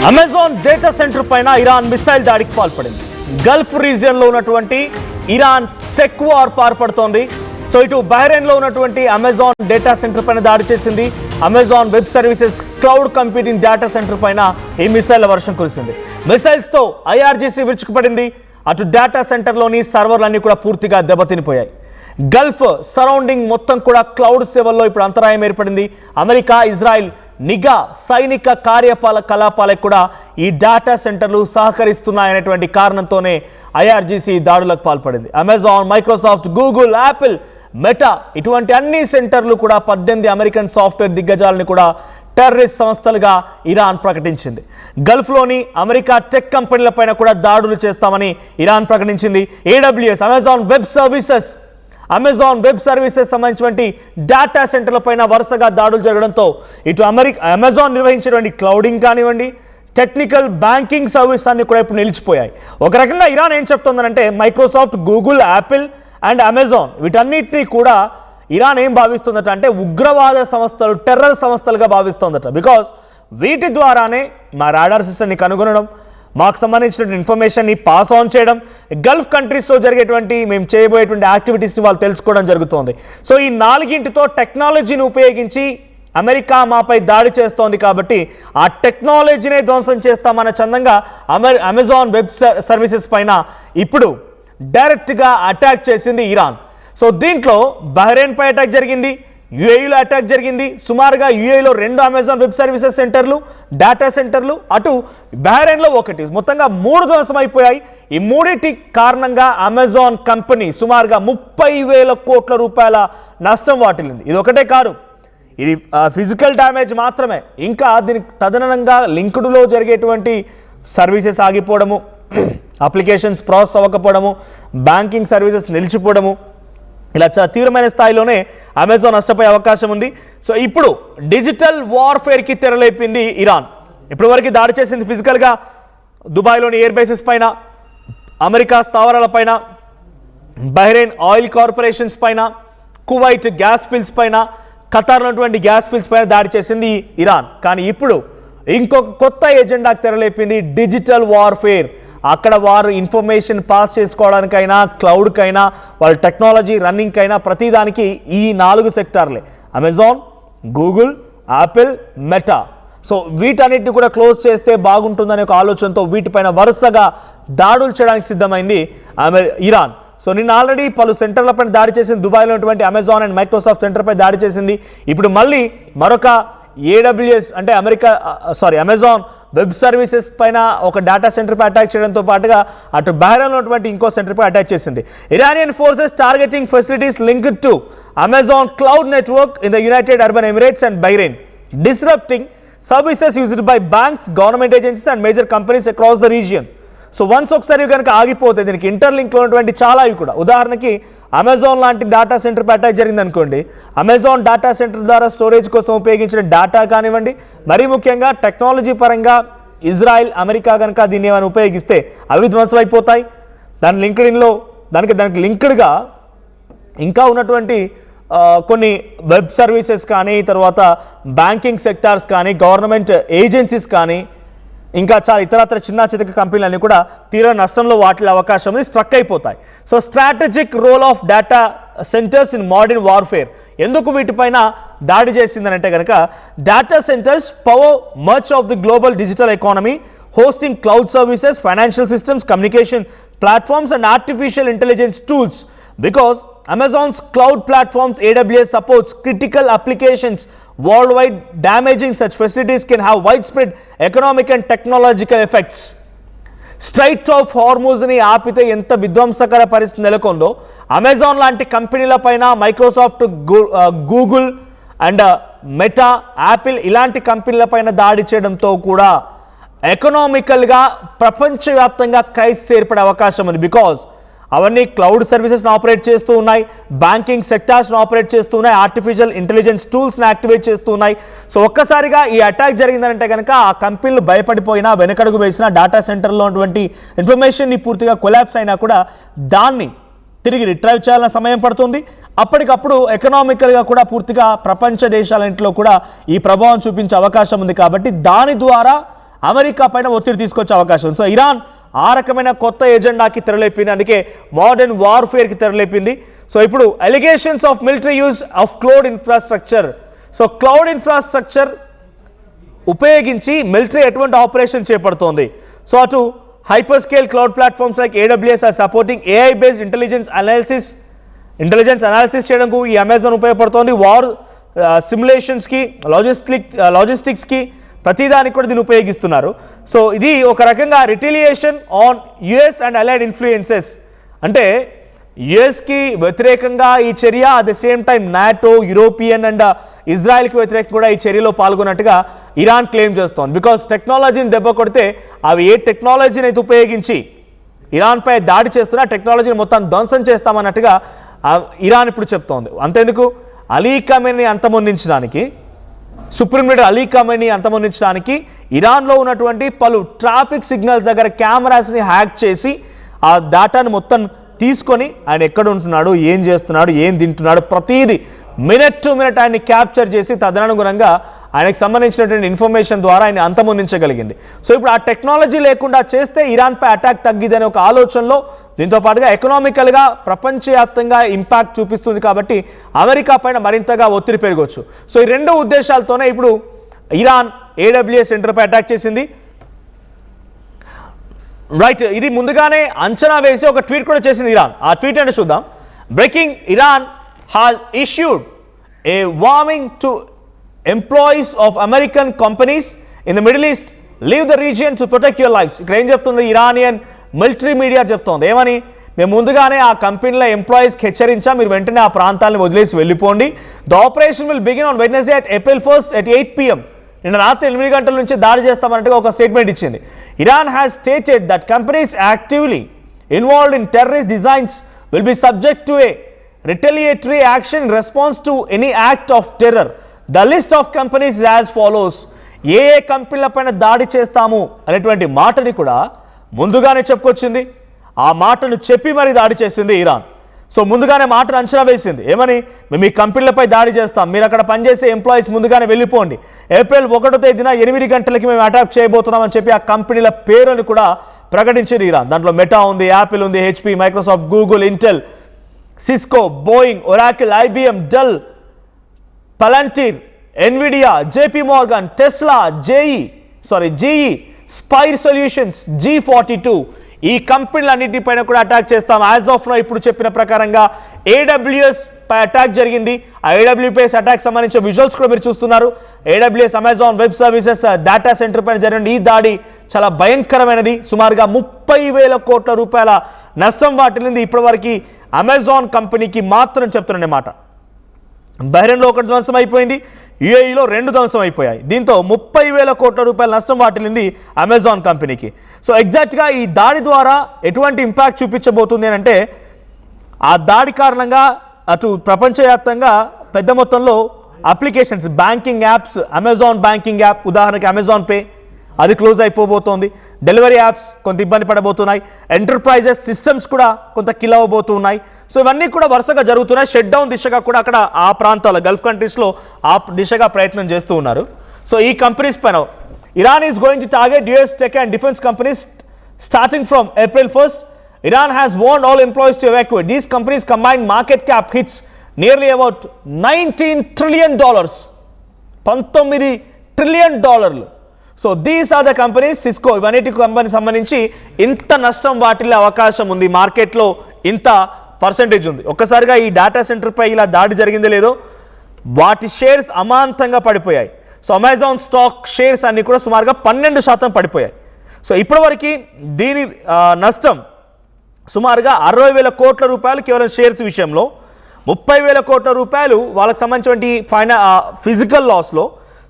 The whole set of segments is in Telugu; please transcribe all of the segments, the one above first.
అమెజాన్ డేటా సెంటర్ పైన ఇరాన్ మిసైల్ దాడికి పాల్పడింది. గల్ఫ్ రీజియన్ లో ఉన్నటువంటి ఇరాన్ టెక్ వార్ పాల్పడుతోంది. సో ఇటు బహ్రెయిన్ లో ఉన్నటువంటి అమెజాన్ డేటా సెంటర్ పైన దాడి చేసింది. Amazon web services cloud computing data centre పైన ఈ మిసైల్ వర్షం కురిసింది. మిసైల్స్ తో ఐఆర్జీసీ విరుచుకుపడింది. అటు డేటా సెంటర్లోని సర్వర్లన్నీ కూడా పూర్తిగా దెబ్బతినిపోయాయి. గల్ఫ్ సరౌండింగ్ మొత్తం కూడా క్లౌడ్ సేవల్లో ఇప్పుడు అంతరాయం ఏర్పడింది. అమెరికా, ఇజ్రాయెల్ నిఘా సైనిక కార్యకలాపాలకు కూడా ఈ డేటా సెంటర్లు సహకరిస్తున్నాయనేటువంటి కారణంతోనే ఐఆర్జీసీ దాడులకు పాల్పడింది. Amazon, Microsoft, Google, Apple, meta ఇటువంటి అన్ని సెంటర్లు కూడా 18 అమెరికన్ సాఫ్ట్వేర్ దిగ్గజాలను కూడా టెర్రరిస్ట్ సంస్థలుగా ఇరాన్ ప్రకటించింది. గల్ఫ్లోని అమెరికా టెక్ కంపెనీలపైన కూడా దాడులు చేస్తామని ఇరాన్ ప్రకటించింది. AWS అమెజాన్ వెబ్ సర్వీసెస్ సంబంధించినటువంటి డేటా సెంటర్ల పైన వరుసగా దాడులు జరగడంతో ఇటు అమెజాన్ నిర్వహించేటువంటి క్లౌడింగ్ కానివ్వండి, టెక్నికల్ బ్యాంకింగ్ సర్వీస్ అన్ని కూడా ఇప్పుడు నిలిచిపోయాయి. ఒక రకంగా ఇరాన్ ఏం చెప్తుందంటే Microsoft, Google, Apple and Amazon వీటన్నిటినీ కూడా ఇరాన్ ఏం భావిస్తుందట అంటే ఉగ్రవాద సంస్థలు, టెర్రర్ సంస్థలుగా భావిస్తోందట. బికాస్ వీటి ద్వారానే మా రాడార్ సిస్టమ్ని కనుగొనడం, మాకు సంబంధించిన ఇన్ఫర్మేషన్ని పాస్ ఆన్ చేయడం, గల్ఫ్ కంట్రీస్లో జరిగేటువంటి మేము చేయబోయేటువంటి యాక్టివిటీస్ని వాళ్ళు తెలుసుకోవడం జరుగుతోంది. సో ఈ నాలుగింటితో టెక్నాలజీని ఉపయోగించి అమెరికా మాపై దాడి చేస్తోంది కాబట్టి ఆ టెక్నాలజీనే ధ్వంసం చేస్తామన్న చందంగా అమెజాన్ వెబ్ సర్వీసెస్ పైన ఇప్పుడు డైరెక్ట్గా అటాక్ చేసింది ఇరాన్. సో దీంట్లో బహ్రెయిన్ పై అటాక్ జరిగింది, యుఏఈలో అటాక్ జరిగింది. సుమారుగా యుఏఈలో 2 అమెజాన్ వెబ్ సర్వీసెస్ సెంటర్లు, డేటా సెంటర్లు, అటు బహ్రెయిన్లో 1, మొత్తంగా 3 ధ్వంసమైపోయాయి. ఈ మూడింటి కారణంగా అమెజాన్ కంపెనీ సుమారుగా 30,000 కోట్ల రూపాయల నష్టం వాటిల్లింది. ఇది ఒకటే కాదు, ఇది ఫిజికల్ డ్యామేజ్ మాత్రమే. ఇంకా దీనికి తదనంగా లింక్డ్లో జరిగేటువంటి సర్వీసెస్ ఆగిపోవడము, అప్లికేషన్స్ ప్రాసెస్ అవ్వకపోవడము, బ్యాంకింగ్ సర్వీసెస్ నిలిచిపోవడము, ఇలా చాలా తీవ్రమైన స్థాయిలోనే అమెజాన్ నష్టపోయే అవకాశం ఉంది. సో ఇప్పుడు డిజిటల్ వార్ఫేర్కి తెరలేపింది ఇరాన్. ఇప్పటి వరకు దాడి చేసింది ఫిజికల్గా దుబాయ్లోని ఎయిర్ బేసెస్ పైన, అమెరికా స్థావరాల పైన, బహ్రెయిన్ ఆయిల్ కార్పొరేషన్స్ పైన, కువైట్ గ్యాస్ ఫీల్డ్స్ పైన, ఖతార్లో ఉన్నటువంటి గ్యాస్ ఫీల్డ్స్ పైన దాడి చేసింది ఇరాన్. కానీ ఇప్పుడు ఇంకొక కొత్త ఎజెండాకు తెరలేపింది డిజిటల్ వార్ఫేర్. అక్కడ వారు ఇన్ఫర్మేషన్ పాస్ చేసుకోవడానికైనా, క్లౌడ్కైనా, వాళ్ళ టెక్నాలజీ రన్నింగ్కైనా ప్రతిదానికి ఈ 4 సెక్టార్లే Amazon, Google, Apple, Meta. So వీటన్నిటిని కూడా క్లోజ్ చేస్తే బాగుంటుందనే ఒక ఆలోచనతో వీటిపైన వరుసగా దాడులు చేయడానికి సిద్ధమైంది ఇరాన్. సో నిన్న ఆల్రెడీ పలు సెంటర్లపైన దాడి చేసింది. దుబాయ్లో ఉన్నటువంటి అమెజాన్ అండ్ మైక్రోసాఫ్ట్ సెంటర్పై దాడి చేసింది. ఇప్పుడు మళ్ళీ మరొక AWS అంటే అమెజాన్ వెబ్ సర్వీసెస్ పైన ఒక డేటా సెంటర్పై అటాక్ చేయడంతో పాటుగా అటు బహ్రెయిన్లో ఉన్నటువంటి ఇంకో సెంటర్పై అటాక్ చేసింది. Iranian forces targeting facilities linked to Amazon cloud network in the United Arab Emirates and Bahrain, disrupting services used by banks, government agencies and major companies across the region. So once ఒకసారి కనుక ఆగిపోతే దీనికి ఇంటర్లింక్లో ఉన్నటువంటి చాలా ఇవి కూడా, ఉదాహరణకి అమెజాన్ లాంటి డేటా సెంటర్పై అటాక్ జరిగింది అనుకోండి, అమెజాన్ డేటా సెంటర్ ద్వారా స్టోరేజ్ కోసం ఉపయోగించిన డేటా కానివ్వండి, మరీ ముఖ్యంగా టెక్నాలజీ పరంగా ఇజ్రాయెల్, అమెరికా కనుక దీన్ని ఏమైనా ఉపయోగిస్తే అవి ధ్వంసం అయిపోతాయి. దానికి లింక్డ్గా ఇంకా ఉన్నటువంటి కొన్ని వెబ్ సర్వీసెస్ కానీ, తర్వాత బ్యాంకింగ్ సెక్టార్స్ కానీ, గవర్నమెంట్ ఏజెన్సీస్ కానీ, ఇంకా చాలా ఇతరత్ర చిన్న చితక కంపెనీలన్నీ కూడా తీవ్ర నష్టంలో వాటిలో అవకాశం ఉంది, స్ట్రక్ అయిపోతాయి. So strategic role of data centers in modern warfare. ఎందుకు వీటిపైన దాడి చేసిందని అంటే కనుక data centers power much of the global digital economy, hosting cloud services, financial systems, communication platforms and artificial intelligence tools. Because Amazon's cloud platforms AWS supports critical applications worldwide, damaging such facilities can have widespread economic and technological effects. Strait of హార్మూజ్ని ఆపితే ఎంత విధ్వంసకర పరిస్థితి నెలకొందో, అమెజాన్ లాంటి కంపెనీల పైన Microsoft, Google and Meta, Apple ఇలాంటి కంపెనీల పైన దాడి చేయడంతో కూడా ఎకనామికల్గా ప్రపంచవ్యాప్తంగా క్రైసిస్ ఏర్పడే అవకాశం ఉంది. బికాజ్ అవన్నీ క్లౌడ్ సర్వీసెస్ని ఆపరేట్ చేస్తూ ఉన్నాయి, బ్యాంకింగ్ సెక్టార్స్ని ఆపరేట్ చేస్తూ ఉన్నాయి, ఆర్టిఫిషియల్ ఇంటెలిజెన్స్ టూల్స్ని యాక్టివేట్ చేస్తూ ఉన్నాయి. సో ఒక్కసారిగా ఈ అటాక్ జరిగిందంటే కనుక ఆ కంపెనీలు భయపడిపోయినా, వెనకడుగు వేసినా, డేటా సెంటర్లో ఉన్నటువంటి ఇన్ఫర్మేషన్ని పూర్తిగా కొలాప్స్ అయినా కూడా దాన్ని తిరిగి రిట్రైవ్ చేయాలన్న సమయం పడుతుంది. అప్పటికప్పుడు ఎకనామికల్గా కూడా పూర్తిగా ప్రపంచ దేశాలన్నింటిలో కూడా ఈ ప్రభావం చూపించే అవకాశం ఉంది. కాబట్టి దాని ద్వారా అమెరికా పైన ఒత్తిడి తీసుకొచ్చే అవకాశం ఉంది. సో ఇరాన్ ఆ రకమైన కొత్త ఎజెండాకి తెరలేపింది, అందుకే మోడర్న్ వార్ఫేర్కి తెరలేపింది. సో ఇప్పుడు allegations of military use of cloud infrastructure. So cloud infrastructure ఉపయోగించి మిలిటరీ ఎటువంటి ఆపరేషన్ చేపడుతోంది. సో అటు hyper scale cloud platforms like AWS are supporting AI based intelligence analysis చేయడానికి ఈ అమెజాన్ ఉపయోగపడుతోంది. వార్ సిమ్యులేషన్స్కి, లాజిస్టిక్స్కి ప్రతిదానికి కూడా దీన్ని ఉపయోగిస్తున్నారు. సో ఇది ఒక రకంగా retaliation on US and allied influences. అంటే యుఎస్కి వ్యతిరేకంగా ఈ చర్య, at the same time NATO, European and ఇజ్రాయెల్కి వ్యతిరేకంగా కూడా ఈ చర్యలో పాల్గొన్నట్టుగా ఇరాన్ క్లెయిమ్ చేస్తోంది. బికాస్ టెక్నాలజీని దెబ్బ కొడితే అవి ఏ టెక్నాలజీని అయితే ఉపయోగించి ఇరాన్పై దాడి చేస్తున్నా టెక్నాలజీని మొత్తం ధ్వంసం చేస్తామన్నట్టుగా ఇరాన్ ఇప్పుడు చెప్తోంది. అంతేందుకు అలీ ఖమేనీ అంతమొందించడానికి, సుప్రీం లీడర్ అలీ ఖమేనీ అంతమొందించడానికి ఇరాన్లో ఉన్నటువంటి పలు ట్రాఫిక్ సిగ్నల్స్ దగ్గర కెమెరాస్ని హ్యాక్ చేసి ఆ డేటాను మొత్తం తీసుకొని ఆయన ఎక్కడ ఉంటున్నాడు, ఏం చేస్తున్నాడు, ఏం తింటున్నాడు, ప్రతిదీ మినిట్ టు మినిట్ ఆయన్ని క్యాప్చర్ చేసి తదనుగుణంగా ఆయనకు సంబంధించినటువంటి ఇన్ఫర్మేషన్ ద్వారా ఆయన అంతమొందించగలిగింది. సో ఇప్పుడు ఆ టెక్నాలజీ లేకుండా చేస్తే ఇరాన్పై అటాక్ తగ్గిదనే ఒక ఆలోచనలో, దీంతో పాటుగా ఎకనామికల్గా ప్రపంచవ్యాప్తంగా ఇంపాక్ట్ చూపిస్తుంది కాబట్టి అమెరికా పైన మరింతగా ఒత్తిడి పెరగవచ్చు. సో ఈ రెండు ఉద్దేశాలతోనే ఇప్పుడు ఇరాన్ AWS సెంటర్పై అటాక్ చేసింది. రైట్, ఇది ముందుగానే అంచనా వేసి ఒక ట్వీట్ కూడా చేసింది ఇరాన్. ఆ ట్వీట్ అంటే చూద్దాం. Breaking, Iran has issued a warning to employees of American companies in the Middle East, leave the region to protect your lives. ఇక్కడ ఏం చెప్తుంది ఇరానియన్ మిలిటరీ మీడియా చెప్తోంది, ఏమని, మేము ముందుగానే ఆ కంపెనీల ఎంప్లాయీస్కి హెచ్చరించాం, మీరు వెంటనే ఆ ప్రాంతాలను వదిలేసి వెళ్ళిపోండి. The operation will begin on Wednesday at April 1st at 8 PM. నిన్న రాత్రి 8 గంటల నుంచి దాడి చేస్తామన్నట్టుగా ఒక స్టేట్మెంట్ ఇచ్చింది. Iran has stated that companies actively involved in terrorist designs will be subject to A retaliatory action in response to any act of terror. The list of companies is as follows. ఏ కంపెనీల పైన దాడి చేస్తాము అనేటువంటి మాటని కూడా ముందుగానే చెప్పుకొచ్చింది. ఆ మాటను చెప్పి మరి దాడి చేసింది ఇరాన్. సో ముందుగానే మాటను అంచనా వేసింది, ఏమని, మేము ఈ కంపెనీలపై దాడి చేస్తాం, మీరు అక్కడ పనిచేసే ఎంప్లాయీస్ ముందుగానే వెళ్ళిపోండి, April 1వ తేదీన 8 గంటలకి మేము అటాక్ చేయబోతున్నామని చెప్పి ఆ కంపెనీల పేరుని కూడా ప్రకటించింది ఇరాన్. దాంట్లో మెటా ఉంది, యాపిల్ ఉంది, HP, Microsoft, Google, Intel, Cisco, Boeing, Oracle, IBM, Dell, Palantir, Nvidia, JP Morgan, Tesla, GE, Spire Solutions, G42 ఈ కంపెనీలన్నింటిపైన కూడా అటాక్ చేస్తాం. యాజ్ ఆఫ్ నో ఇప్పుడు చెప్పిన ప్రకారంగా AWS పై అటాక్ జరిగింది. ఆ AWS అటాక్ సంబంధించిన విజువల్స్ కూడా మీరు చూస్తున్నారు. AWS Amazon web services data centre పైన జరిగిన ఈ దాడి చాలా భయంకరమైనది. సుమారుగా 30,000 కోట్ల రూపాయల నష్టం వాటిల్లింది ఇప్పటివరకు అమెజాన్ కంపెనీకి మాత్రం చెప్తున్నమాట. బహ్రెయిన్లో ఒకటి ధ్వంసం అయిపోయింది, UAEలో 2 ధ్వంసం అయిపోయాయి. దీంతో 30,000 కోట్ల రూపాయల నష్టం వాటిల్లింది అమెజాన్ కంపెనీకి. సో ఎగ్జాక్ట్గా ఈ దాడి ద్వారా ఎటువంటి ఇంపాక్ట్ చూపించబోతుంది అని అంటే, ఆ దాడి కారణంగా అటు ప్రపంచవ్యాప్తంగా పెద్ద మొత్తంలో applications, banking apps, Amazon banking app ఉదాహరణకి అమెజాన్ పే అది క్లోజ్ అయిపోబోతోంది. డెలివరీ యాప్స్ కొంత ఇబ్బంది పడబోతున్నాయి. ఎంటర్ప్రైజెస్ సిస్టమ్స్ కూడా కొంత కిల్ అవ్వబోతున్నాయి. సో ఇవన్నీ కూడా వరుసగా జరుగుతున్నాయి. షట్ డౌన్ దిశగా కూడా అక్కడ ఆ ప్రాంతాల గల్ఫ్ కంట్రీస్లో ఆ దిశగా ప్రయత్నం చేస్తూ ఉన్నారు. సో ఈ కంపెనీస్ పైన Iran is going to target US tech and defence companies starting from April 1st. Iran has warned all employees to evacuate. These companies' combined market cap hits nearly about $19 trillion. $19 trillion. So these are the companies. Cisco, ఇవన్నిటి కంపెనీ సంబంధించి ఇంత నష్టం వాటిల్లే అవకాశం ఉంది, మార్కెట్లో ఇంత పర్సెంటేజ్ ఉంది. ఒక్కసారిగా ఈ డేటా సెంటర్పై ఇలా దాడి జరిగిందో లేదో వాటి షేర్స్ అమాంతంగా పడిపోయాయి. సో అమెజాన్ స్టాక్ షేర్స్ అన్నీ కూడా సుమారుగా 12% పడిపోయాయి. సో ఇప్పటివరకు దీని నష్టం సుమారుగా 60,000 కోట్ల రూపాయలు కేవలం షేర్స్ విషయంలో, 30,000 కోట్ల రూపాయలు వాళ్ళకి సంబంధించిన ఫిజికల్ లాస్లో,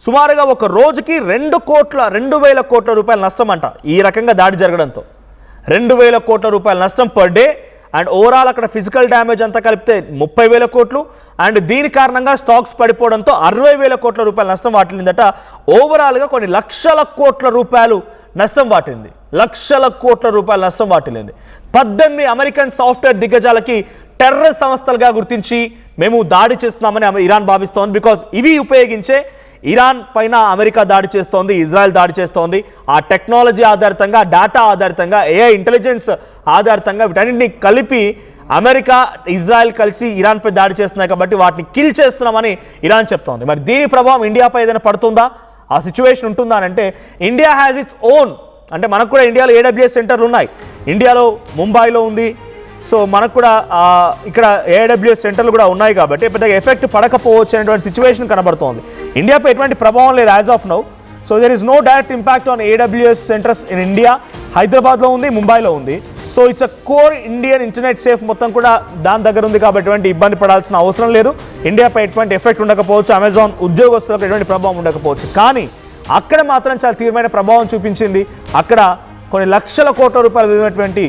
సుమారుగా ఒక రోజుకి 2,000 కోట్ల రూపాయల నష్టం అంట. ఈ రకంగా దాడి జరగడంతో 2,000 కోట్ల రూపాయల నష్టం పర్ డే. అండ్ ఓవరాల్ అక్కడ ఫిజికల్ డ్యామేజ్ అంతా కలిపితే 30,000 కోట్లు. అండ్ దీని కారణంగా స్టాక్స్ పడిపోవడంతో 60,000 కోట్ల రూపాయల నష్టం వాటిల్లిందట. ఓవరాల్గా కొన్ని లక్షల కోట్ల రూపాయలు నష్టం వాటిల్లింది. లక్షల కోట్ల రూపాయల నష్టం వాటిల్లింది. 18 అమెరికన్ సాఫ్ట్వేర్ దిగ్గజాలకి టెర్రరిస్ట్ సంస్థలుగా గుర్తించి మేము దాడి చేస్తున్నామని ఇరాన్ భావిస్తోంది. బికాజ్ ఇవి ఉపయోగించే ఇరాన్ పైన అమెరికా దాడి చేస్తోంది, ఇజ్రాయెల్ దాడి చేస్తోంది. ఆ టెక్నాలజీ ఆధారితంగా, డేటా ఆధారితంగా, ఏఐ ఇంటెలిజెన్స్ ఆధారితంగా వీటన్నింటినీ కలిపి అమెరికా, ఇజ్రాయెల్ కలిసి ఇరాన్పై దాడి చేస్తున్నాయి కాబట్టి వాటిని కిల్ చేస్తున్నామని ఇరాన్ చెప్తోంది. మరి దీని ప్రభావం ఇండియాపై ఏదైనా పడుతుందా, ఆ సిచ్యువేషన్ ఉంటుందా అంటే ఇండియా హ్యాస్ ఇట్స్ ఓన్, అంటే మనకు కూడా ఇండియాలో AWS సెంటర్లు ఉన్నాయి. ఇండియాలో ముంబైలో ఉంది. సో మనకు కూడా ఇక్కడ AWS సెంటర్లు కూడా ఉన్నాయి కాబట్టి పెద్దగా ఎఫెక్ట్ పడకపోవచ్చు అనేటువంటి సిచ్యువేషన్ కనబడుతోంది. ఇండియాపై ఎటువంటి ప్రభావం లేదు as of now. So there is no direct impact on AWS centers in India. హైదరాబాద్లో ఉంది, ముంబైలో ఉంది. So it's a core Indian internet safe మొత్తం కూడా దాని దగ్గర ఉంది కాబట్టి ఎటువంటి ఇబ్బంది పడాల్సిన అవసరం లేదు. ఇండియాపై ఎటువంటి ఎఫెక్ట్ ఉండకపోవచ్చు, అమెజాన్ ఉద్యోగస్తులకు ఎటువంటి ప్రభావం ఉండకపోవచ్చు. కానీ అక్కడ మాత్రం చాలా తీవ్రమైన ప్రభావం చూపించింది. అక్కడ కొన్ని లక్షల కోట్ల రూపాయలు విలువైనటువంటి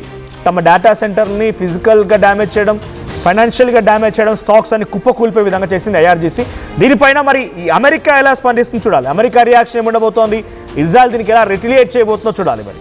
తమ డేటా సెంటర్ని ఫిజికల్గా డ్యామేజ్ చేయడం, ఫైనాన్షియల్గా డ్యామేజ్ చేయడం, స్టాక్స్ అన్ని కుప్పకూలిపోయే విధంగా చేసింది IRGC. దీనిపైన మరి ఈ అమెరికా ఎలా స్పందిస్తుంది చూడాలి. అమెరికా రియాక్షన్ ఏముండబోతోంది, ఇజ్రాయెల్ దీనికి ఎలా రిటిలియేట్ చేయబోతుందో చూడాలి మరి.